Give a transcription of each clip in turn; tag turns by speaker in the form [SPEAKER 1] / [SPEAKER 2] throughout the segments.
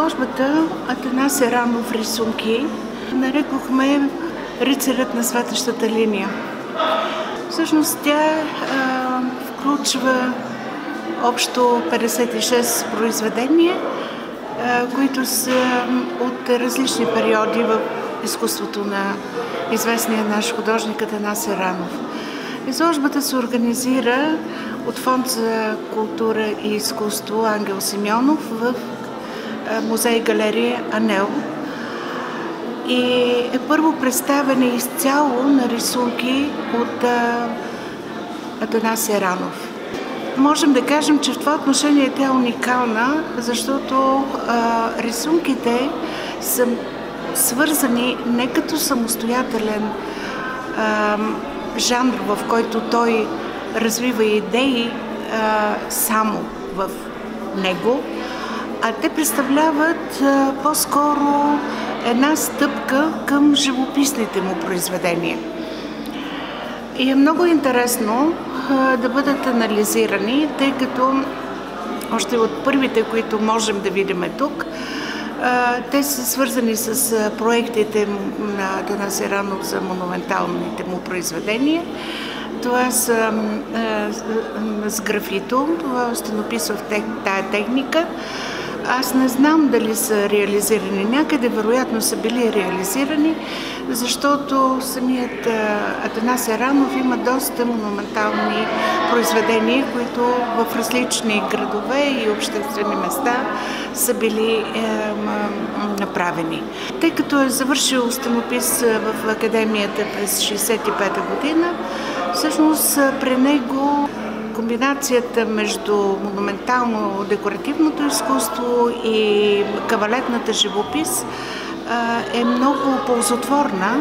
[SPEAKER 1] Изложбата Атанас Еранов рисунки нарекохме "Рицарят на светещата линия". Всъщност тя включва общо 56 произведения, които са от различни периоди в изкуството на известния наш художник Атанас Еранов. Изложбата се организира от Фонд за култура и изкуство Ангел Симеонов в музей-галерия Анел и е първо представяне изцяло на рисунки от Атанас Еранов. Можем да кажем, че в това отношение тя е уникална, защото рисунките са свързани не като самостоятелен жанр, в който той развива идеи само в него, а те представляват по-скоро една стъпка към живописните му произведения. И е много интересно да бъдат анализирани, тъй като още от първите, които можем да видим тук, те са свързани с проектите на Атанас Еранов за монументалните му произведения. Това са с графито, това стенопис в тая техника. Аз не знам дали са реализирани някъде, вероятно са били реализирани, защото самият Атанас Еранов има доста монументални произведения, които в различни градове и обществени места са били направени. Тъй като е завършил стенопис в академията през 1965 година, всъщност при него комбинацията между монументално-декоративното изкуство и кавалетната живопис е много ползотворна.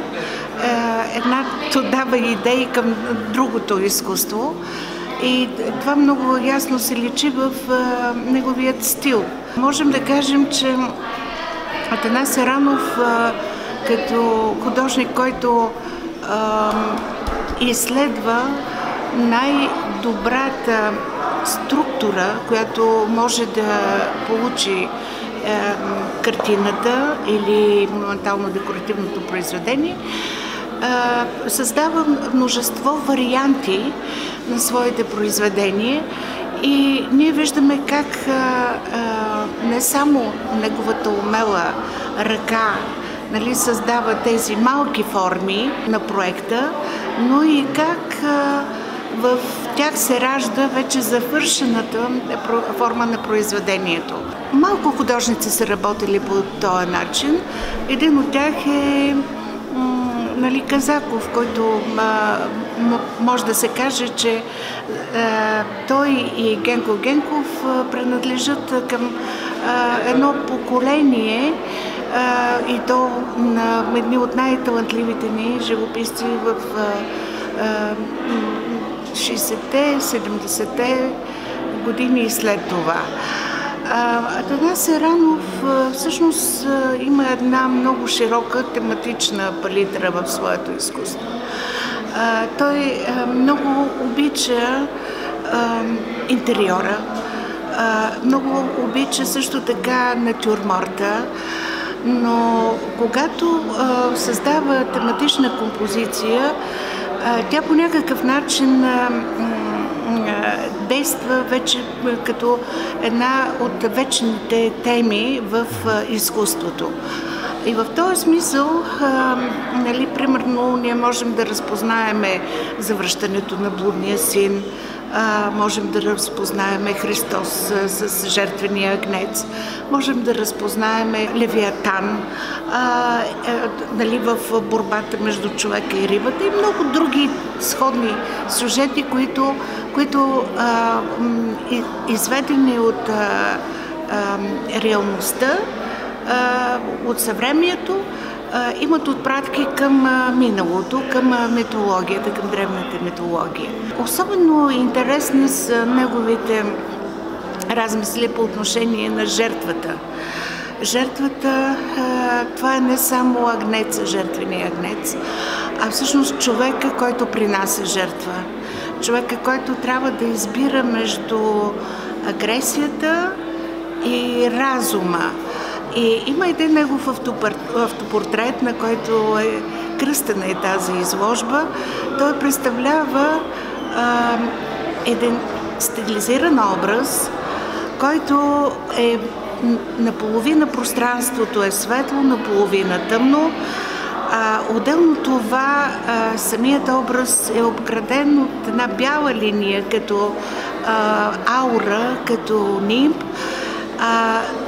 [SPEAKER 1] Едното дава идеи към другото изкуство и това много ясно се личи в неговият стил. Можем да кажем, че Атанас Еранов като художник, който изследва най-добрата структура, която може да получи картината или монументално-декоративното произведение, създава множество варианти на своите произведения и ние виждаме как не само неговата умела ръка създава тези малки форми на проекта, но и как в тях се ражда вече завършената форма на произведението. Малко художници са работили по този начин. Един от тях е Казаков, който може да се каже, че той и Генко Генков принадлежат към едно поколение, и то на едни от най-талантливите ни живописци в 60-те, 70-те години и след това. Атанас Еранов всъщност има една много широка тематична палитра в своето изкуство. Той много обича интериора, много обича също така натюрморта, но когато създава тематична композиция, тя по някакъв начин действа вече като една от вечните теми в изкуството. И в този смисъл, примерно, ние можем да разпознаем завръщането на блудния син, можем да разпознаем Христос с жертвения агнец, можем да разпознаем Левиатан в борбата между човека и рибата и много други сходни сюжети, които изведени от реалността, от съвремието, имат отпратки към миналото, към митологията, към древната митология. Особено интересни са неговите размисли по отношение на жертвата. Жертвата, това е не само агнеца, жертвения агнец, а всъщност човека, който принася жертва. Човека, който трябва да избира между агресията и разума. И има един негов автопортрет, на който е кръстена и тази изложба. Той представлява един стилизиран образ, който е наполовина пространството е светло, наполовина тъмно. Отделно това, самият образ е обграден от една бяла линия, като аура, като нимб.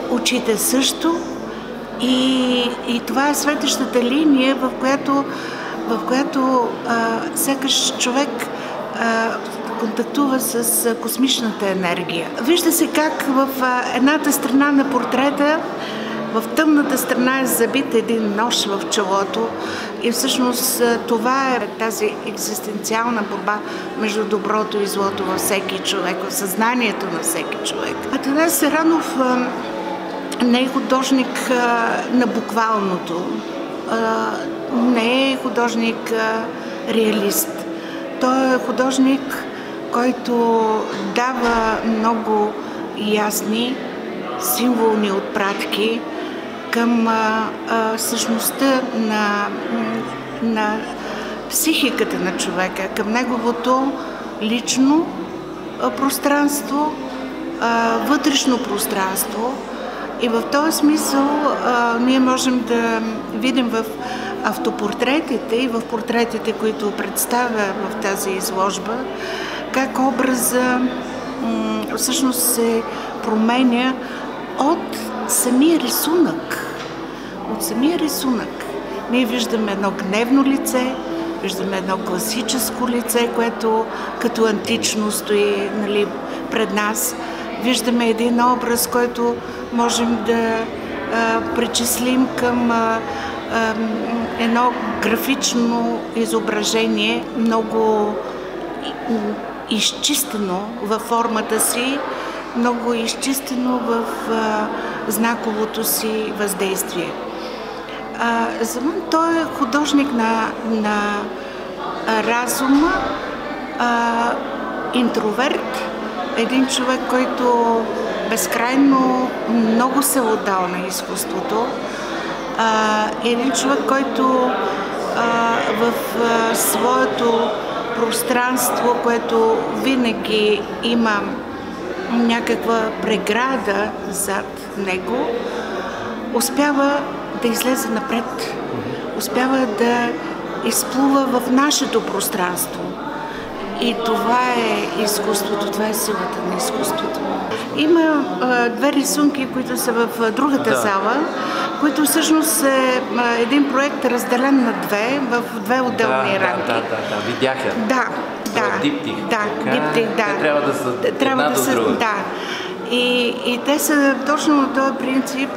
[SPEAKER 1] Очите също. И това е светещата линия, в която сякаш човек контактува с космичната енергия. Вижда се как в едната страна на портрета, в тъмната страна е забит един нож в челото и всъщност това е тази екзистенциална борба между доброто и злото във всеки човек, в съзнанието на всеки човек. Атанас Сиранов не е художник на буквалното, не е художник реалист. Той е художник, който дава много ясни символни отпратки към същността на психиката на човека, към неговото лично пространство, вътрешно пространство. И в този смисъл ние можем да видим в автопортретите и в портретите, които представя в тази изложба, как образа всъщност се променя от самия рисунък. От самия рисунък. Ние виждаме едно гневно лице, виждаме едно класическо лице, което като антично стои, нали, пред нас. Виждаме един образ, който можем да причислим към едно графично изображение, много изчистено във формата си, много изчистено в знаковото си въздействие. За мен той е художник на разума, интроверт, един човек, който безкрайно много се отдал на изкуството, един човек, който в своето пространство, което винаги има някаква преграда зад него, успява да излезе напред, успява да изплува в нашето пространство. И това е изкуството, това е силата на изкуството. Има две рисунки, които са в другата зала, които всъщност е един проект разделен на в две отделни рамки.
[SPEAKER 2] Да, видях я.
[SPEAKER 1] Да.
[SPEAKER 2] Диптих.
[SPEAKER 1] Диптих, да.
[SPEAKER 2] Те трябва да са една до друга.
[SPEAKER 1] Да. И те са точно на този принцип.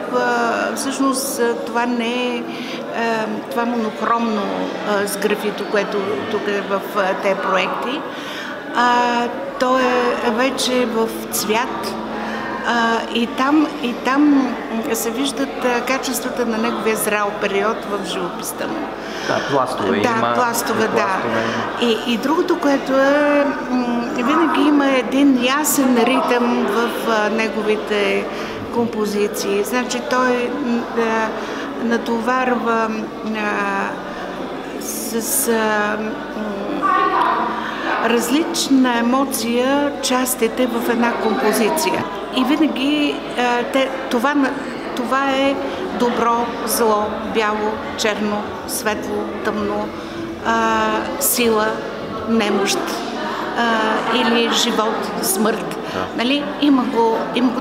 [SPEAKER 1] Всъщност това не е това монохромно с графито, което тук е в тези проекти. То е вече в цвят. И там се виждат качествата на неговия зрял период в живописта му.
[SPEAKER 2] Да, пластове има.
[SPEAKER 1] Да, пластове, да. И другото, което е, винаги има един ясен ритъм в неговите композиции. Значи той натоварва с различна емоция частите в една композиция. И винаги това е добро, зло, бяло, черно, светло, тъмно, сила, немощ или живот, смърт. Нали? Има го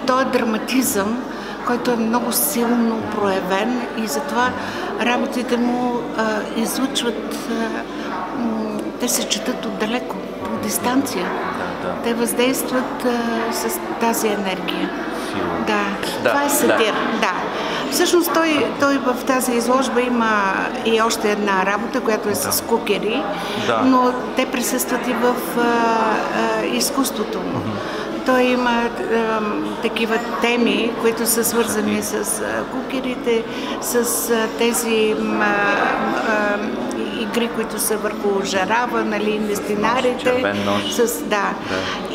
[SPEAKER 1] този драматизъм, който е много силно проявен и затова работите му излучват, те се четат отдалеко, по дистанция. Те въздействат с тази енергия. Това е сатир. Да. Всъщност той в тази изложба има и още една работа, която е с кукери, но те присъстват и в изкуството му. Той има такива теми, които са свързани с кукерите, с тези игри, които са върху жарава, нали, нестинарите.
[SPEAKER 2] Червен нож.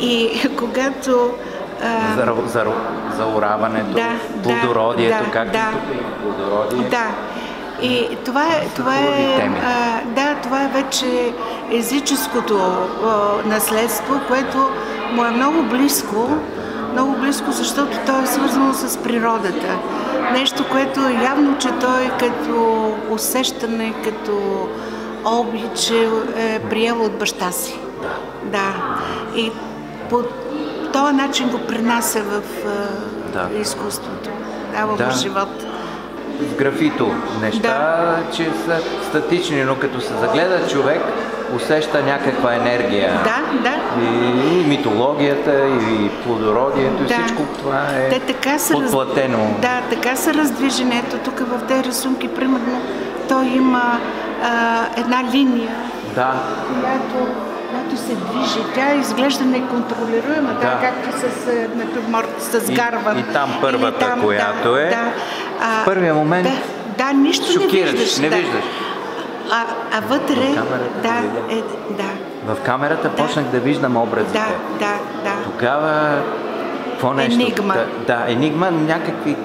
[SPEAKER 1] И когато
[SPEAKER 2] За ораването, плодородието, както тук има плодородие.
[SPEAKER 1] Да. И това е вече езическото наследство, което му е много близко, защото то е свързано с природата. Нещо, което явно, че той като усещане, като обич е приел от баща си. Да. И по този начин го принася в изкуството, дава му живот.
[SPEAKER 2] Графито неща, че са статични, но като се загледа човек, усеща някаква енергия.
[SPEAKER 1] Да.
[SPEAKER 2] И митологията, и плодородието, и всичко това е подплатено.
[SPEAKER 1] Да, така се раздвижи. Ето тук в тези рисунки, примерно, той има една линия, която се движи. Тя изглежда неконтролируема, както с натюрморт, с гарва.
[SPEAKER 2] И там първата, която е. В първия момент
[SPEAKER 1] нищо
[SPEAKER 2] шокираш, не виждаш.
[SPEAKER 1] А вътре,
[SPEAKER 2] в камерата почнах да виждам образите.
[SPEAKER 1] Да.
[SPEAKER 2] Тогава, какво нещо?
[SPEAKER 1] Енигма.
[SPEAKER 2] Енигма, някакви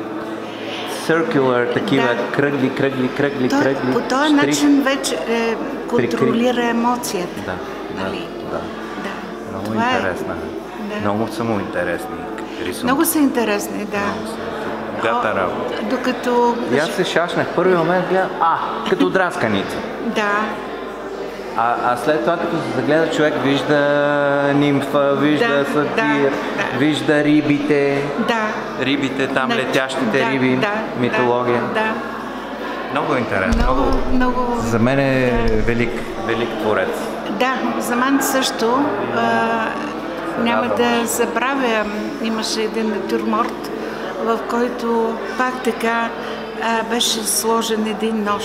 [SPEAKER 2] circular, такива кръгли.
[SPEAKER 1] По този начин вече контролира емоцията.
[SPEAKER 2] Да. Много интересна. Много са му интересни рисунки.
[SPEAKER 1] Много са интересни, да.
[SPEAKER 2] Богата работа.
[SPEAKER 1] Докато...
[SPEAKER 2] И аз се шашнах. Първи момент бях, като драсканица.
[SPEAKER 1] Да.
[SPEAKER 2] А след това, като се загледа човек, вижда нимфа, вижда сатир, вижда рибите. Рибите, там летящите риби, митология. Много интересно.
[SPEAKER 1] Много...
[SPEAKER 2] За мен е велик творец.
[SPEAKER 1] Да, за мен също. Няма да забравя, имаше един натюрморт, в който пак така беше сложен един нож,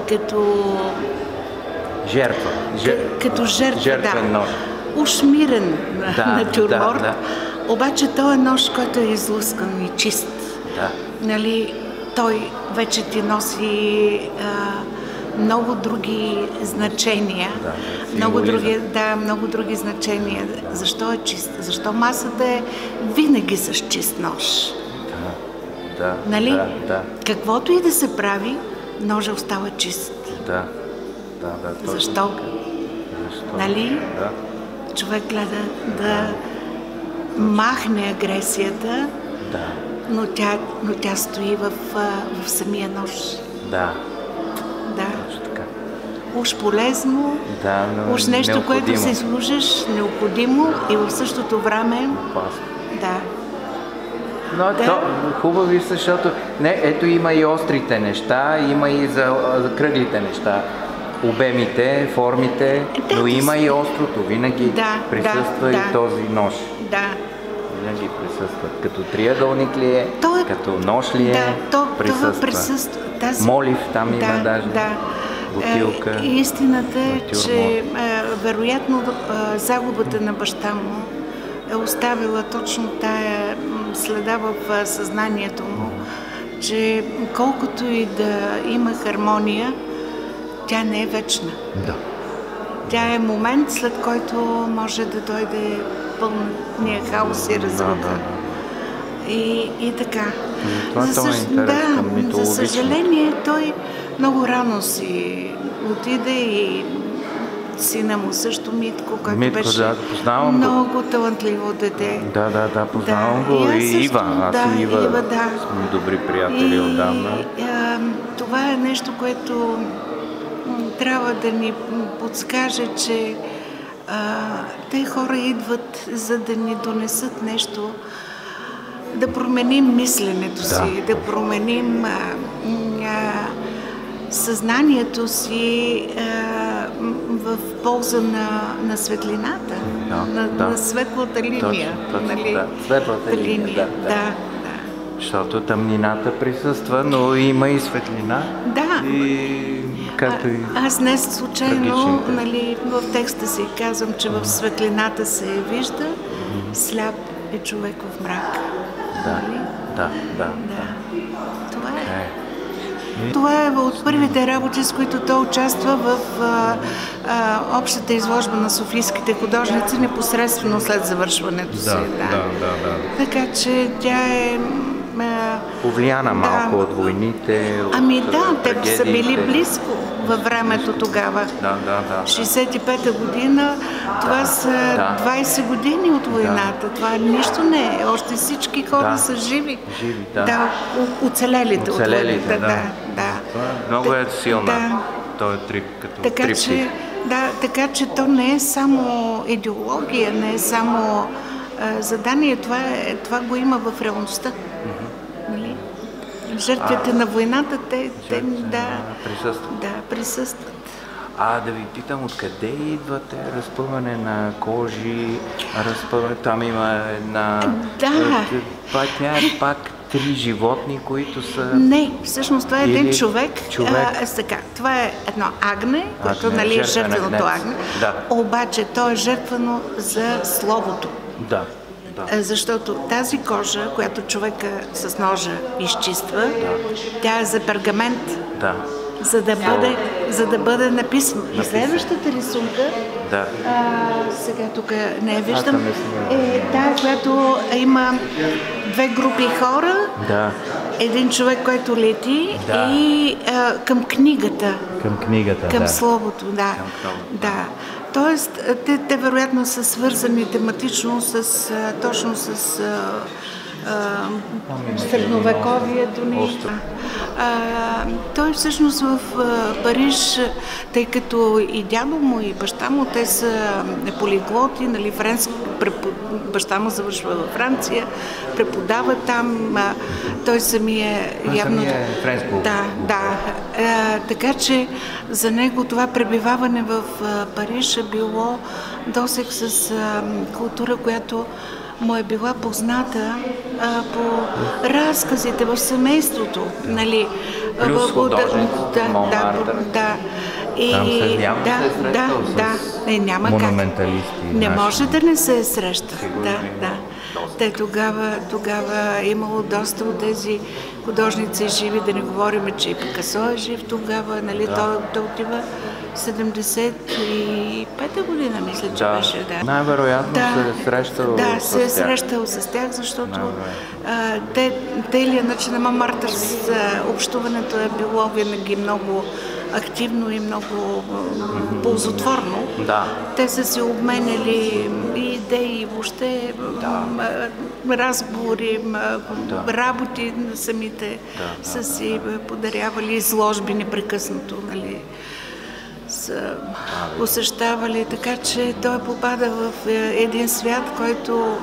[SPEAKER 1] като
[SPEAKER 2] жертва.
[SPEAKER 1] Като жертва,
[SPEAKER 2] жертвен нож.
[SPEAKER 1] Ушмирен натюрморт, обаче той е нож, който е излъскан и чист. Той вече ти носи много други значения. Много други значения. Защо е чист? Защо масата е винаги с чист нож? Каквото и да се прави, ножа остава чист. Защо? Човек гледа да махне агресията, но тя стои в самия нож. Уж полезно, уж нещо, което се служиш, необходимо и в същото време...
[SPEAKER 2] Но хубави, защото ето има и острите неща, има и за кръглите неща. Обемите, формите, но има и острото. Винаги присъства и този нож. Винаги присъства. Като триъгълник ли е, като нож ли е, присъства. Молив там има даже. Бутилка.
[SPEAKER 1] Истината е, че вероятно загубата на баща му е оставила точно тая следа в съзнанието му, че колкото и да има хармония, тя не е вечна. Тя е момент, след който може да дойде пълния хаос и разруха. И така. За съжаление, той много рано си отиде и сина му също, Митко, който беше много талантливо дете.
[SPEAKER 2] Познавам го. И Ива. Аз и Ива сме добри приятели отдавна.
[SPEAKER 1] Това е нещо, което трябва да ни подскаже, че те хора идват, за да ни донесат нещо, да променим мисленето си, да променим съзнанието си в полза на светлината, на светлата линия.
[SPEAKER 2] Светлата линия, Защото тъмнината присъства, но има и светлина.
[SPEAKER 1] Аз днес случайно в текста си казвам, че в светлината се вижда, сляп е човек в мрак. Това е. Това е от първите работи, с които той участва в общата изложба на софийските художници непосредствено след завършването си.
[SPEAKER 2] Да.
[SPEAKER 1] Така че тя е...
[SPEAKER 2] повлияна малко от войните,
[SPEAKER 1] те са били близко във времето тогава. 65-та година, това са 20 години от войната. Това нищо не е. Още всички хора са живи. Оцелелите от войната.
[SPEAKER 2] Много е силна този трип, като триптих.
[SPEAKER 1] Така че то не е само идеология, не е само задание, това го има в реалността. Жертвите на войната, те присъстват.
[SPEAKER 2] Да ви питам, откъде идвате разпъване на кожи, там има една... Това е пак 3 животни, които са...
[SPEAKER 1] Не, всъщност това е един човек. Това е едно агне, което е жертвеното агне, обаче то е жертвено за словото. Защото тази кожа, която човека с ножа изчиства, тя е за пергамент, за да бъде написано. И следващата рисунка, сега тук не я виждам, е тая, която има 2 групи хора, един човек, който лети и към книгата, към словото. Тоест, те вероятно са свързани тематично точно с средновековието ни. Той всъщност в Париж, тъй като и дядо му, и баща му, те са полиглоти, баща му завършва във Франция, преподава там, той самия явно...
[SPEAKER 2] френско.
[SPEAKER 1] Така че за него това пребиваване в Париж е било досег с култура, която му е била позната по разказите в семейството.
[SPEAKER 2] Плюс художниците, Монмартър.
[SPEAKER 1] Няма
[SPEAKER 2] монументалисти.
[SPEAKER 1] Не може да не се среща. Те тогава е имало доста от тези художници живи, да не говорим, че и Пикасо е жив тогава, той отива 75-та година, мисля, че беше.
[SPEAKER 2] Най-вероятно се е срещал с тях.
[SPEAKER 1] Се е срещал с тях, защото те или иначе на Монмартър общуването е било винаги много активно и много ползотворно. Те са си обменяли идеи, въобще разговори, работи на самите са си подарявали, изложби непрекъснато, са посещавали, така че той попада в един свят, който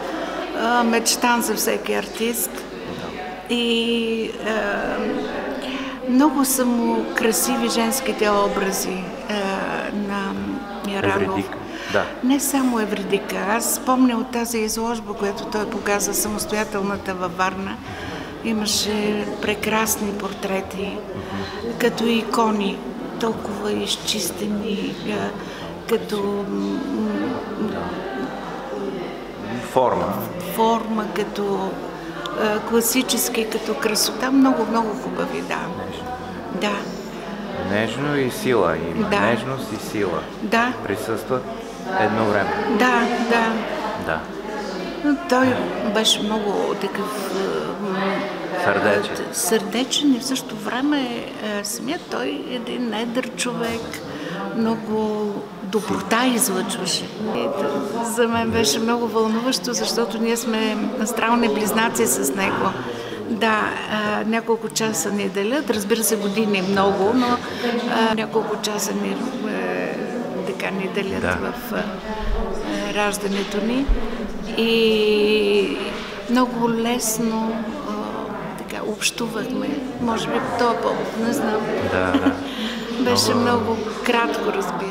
[SPEAKER 1] мечтан за всеки артист. И много са му красиви женските образи на Яранов. Не само Евредика. Аз спомня от тази изложба, която той показа, самостоятелната във Варна. Имаше прекрасни портрети, като икони, толкова изчистени, като форма, като класически, като красота, много хубави,
[SPEAKER 2] Нежно и сила, нежност и сила присъстват едно време.
[SPEAKER 1] Той беше много такъв сърдечен и в същото време самият той е един едър човек, много доброта излъчваше. За мен беше много вълнуващо, защото ние сме астрални близнаци с него. Няколко часа ни делят, разбира се, години много, но няколко часа ни делят в раждането ни. И много лесно общувахме, може би по този повод, не знам. Беше много кратко, разбира